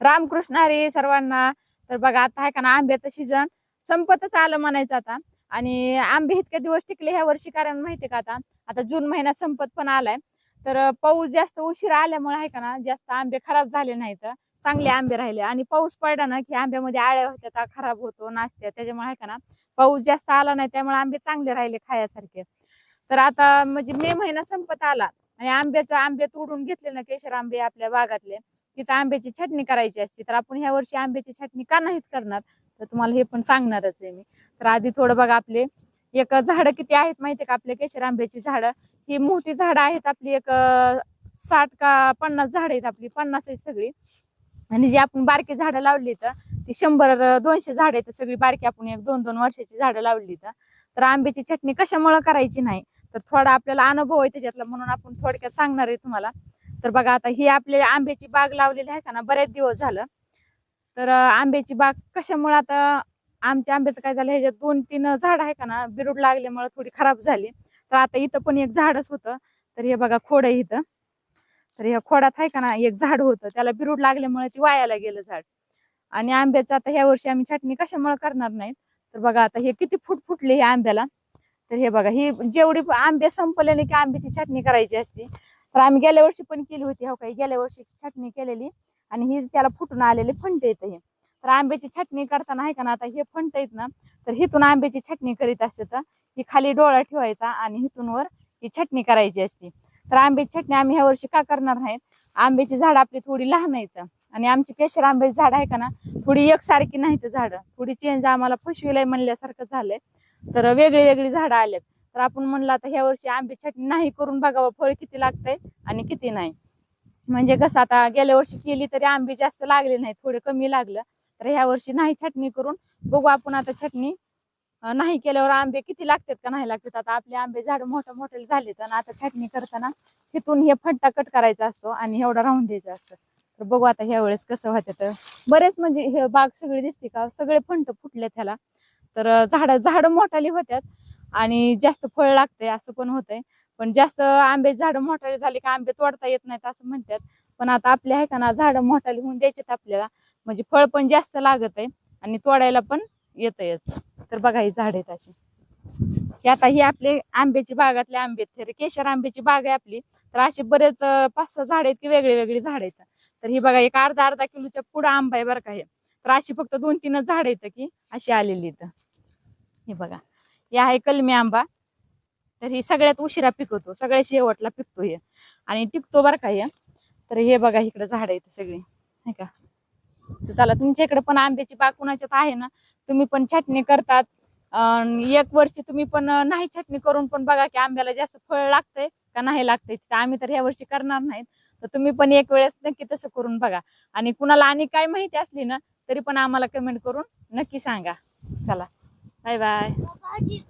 रामकृष्ण हरी सर्वांना. तर बघा आता आहे का ना, आंब्याचं सीझन संपतच आलं म्हणायचं आता. आणि आंबे इतके दिवस टिकले ह्या वर्षी, कारण माहितीये का आता आता जून महिना संपत पण आलाय. तर पाऊस जास्त उशिरा आल्यामुळे आहे का ना, जास्त आंबे खराब झाले नाहीत, चांगले आंबे राहिले. आणि पाऊस पडला ना की आंब्यामध्ये आळ्या होत्या, खराब होतो, नाचत्या. त्याच्यामुळे आहे का ना, पाऊस जास्त आला नाही त्यामुळे आंबे चांगले राहिले खायासारखे. तर आता म्हणजे मे महिना संपत आला आणि आंबे तोडून घेतले ना, केशर आंबे आपल्या बागातले, तिथं आंब्याची चटणी करायची असते. तर आपण ह्या वर्षी आंब्याची चटणी का नाहीत करणार, तर तुम्हाला हे पण सांगणारच आहे मी. तर आधी थोडं बघा, आपले एक झाडं किती आहेत माहितीये का, आपले केशर आंब्याची झाडं. ही मोठी झाडं आहेत आपली, एक 60 का 50 झाडं आहेत आपली, 50 आहेत सगळी. आणि जी आपण बारकी झाडं लावली तर ती 100-200 झाडं आहेत सगळी बारकी, आपण एक 2-2 वर्षाची झाडं लावली तर आंब्याची चटणी कशामुळे करायची नाही, तर थोडा आपल्याला अनुभव आहे त्याच्यातला, म्हणून आपण थोडक्यात सांगणार आहे तुम्हाला. तर बघा, आता ही आपल्या आंब्याची बाग लावलेली आहे का ना, बरेच दिवस झालं. तर आंब्याची बाग कशामुळे, आता आमच्या आंब्याचं काय झालं, ह्याच्यात 2-3 झाड आहे का ना, बिरुड लागल्यामुळे थोडी खराब झाली. तर आता इथं पण एक झाडच होतं. तर हे बघा खोड आहे इथं. तर ह्या खोडात आहे का ना, एक झाड होतं, त्याला बिरुड लागल्यामुळे ती वायाला गेलं झाड. आणि आंब्याचं आता ह्या वर्षी आम्ही चटणी कशामुळे करणार नाही, तर बघा आता हे किती फुटले ह्या आंब्याला. तर हे बघा, ही जेवढी आंबे संपलेले की आंब्याची चटणी करायची असते. तर आम्ही गेल्या वर्षी पण केली होती, हो काही गेल्या वर्षी चटणी केलेली. आणि ही त्याला फुटून आलेले फंट येत हे. तर आंब्याची चटणी करताना आहे का ना, आता हे फंट आहेत ना, तर हिथून आंब्याची चटणी करीत असते. तर ही खाली डोळा ठेवायचा आणि हिथून वर ही चटणी करायची असते. तर आंब्याची चटणी आम्ही ह्या वर्षी का करणार नाहीत, आंब्याची झाड आपली थोडी लहान आहेत आणि आमची केशर आंब्याची झाड आहे का ना, थोडी एकसारखी नाहीत झाड, थोडी चेंज आम्हाला फसविलंय म्हणल्यासारखं झालंय. तर वेगळी वेगळी झाडं आलेत. तर आपण म्हणलं आता ह्या वर्षी आंबे चटणी नाही करून बघावं, फळ किती लागतंय आणि किती नाही. म्हणजे कसं, आता गेल्या वर्षी केली तरी आंबे जास्त लागले नाही, थोडे कमी लागलं. तर ह्या वर्षी नाही चटणी करून बघू आपण. आता चटणी नाही केल्यावर आंबे किती लागतात का नाही लागतात. आता आपले आंबे झाड मोठे मोठे झाले, तर आता चटणी करताना तिथून हे फंटा कट करायचा असतो आणि एवढा राहून द्यायचा असतं. तर बघू आता ह्या वेळेस कसं होतं. तर बरेच म्हणजे हे बाग सगळी दिसते का, सगळे फंट फुटले त्याला. तर झाड मोठाली होत्यात आणि जास्त फळ लागतंय असं पण होतंय. पण जास्त आंबे झाड मोठाले झाले का आंबे तोडता येत नाहीत असं म्हणतात. पण आता आपले आहे का ना, झाड मोठाली होऊन द्यायचेत आपल्याला, म्हणजे फळ पण जास्त लागत आहे आणि तोडायला पण येतंयच. तर बघा ही झाड आहेत अशी. आता ही आपले आंब्याची बागातले आंबे आहेत, केशर आंब्याची बाग आहे आपली. तर असे बरेच 5-6 झाड आहेत की वेगळी वेगळी झाड आहेत. तर ही बघा, एक अर्धा किलोच्या पुढं आंबा आहे बरं का हे. तर अशी फक्त 2-3 झाड आहेत की अशी आलेली इथं. हे बघा, हे आहे कलमी आंबा. तर ही सगळ्यात उशिरा पिकवतो, सगळ्यात शेवटला पिकतो हे आणि टिकतो बरं का हे. तर हे बघा, इकडे झाड आहेत सगळी, नाही का. तर चला, तुमच्या इकडे पण आंब्याची बाग कुणाच्यात आहे ना, तुम्ही पण चटणी करतात, एक वर्षी तुम्ही पण नाही चटणी करून पण बघा की आंब्याला जास्त फळ लागतंय का नाही लागतंय. तर आम्ही तर ह्या वर्षी करणार नाहीत, तर तुम्ही पण एक वेळेस नक्की तसं करून बघा. आणि कुणाला आणि काय माहिती असली ना, तरी पण आम्हाला कमेंट करून नक्की सांगा. चला, बाय बाय.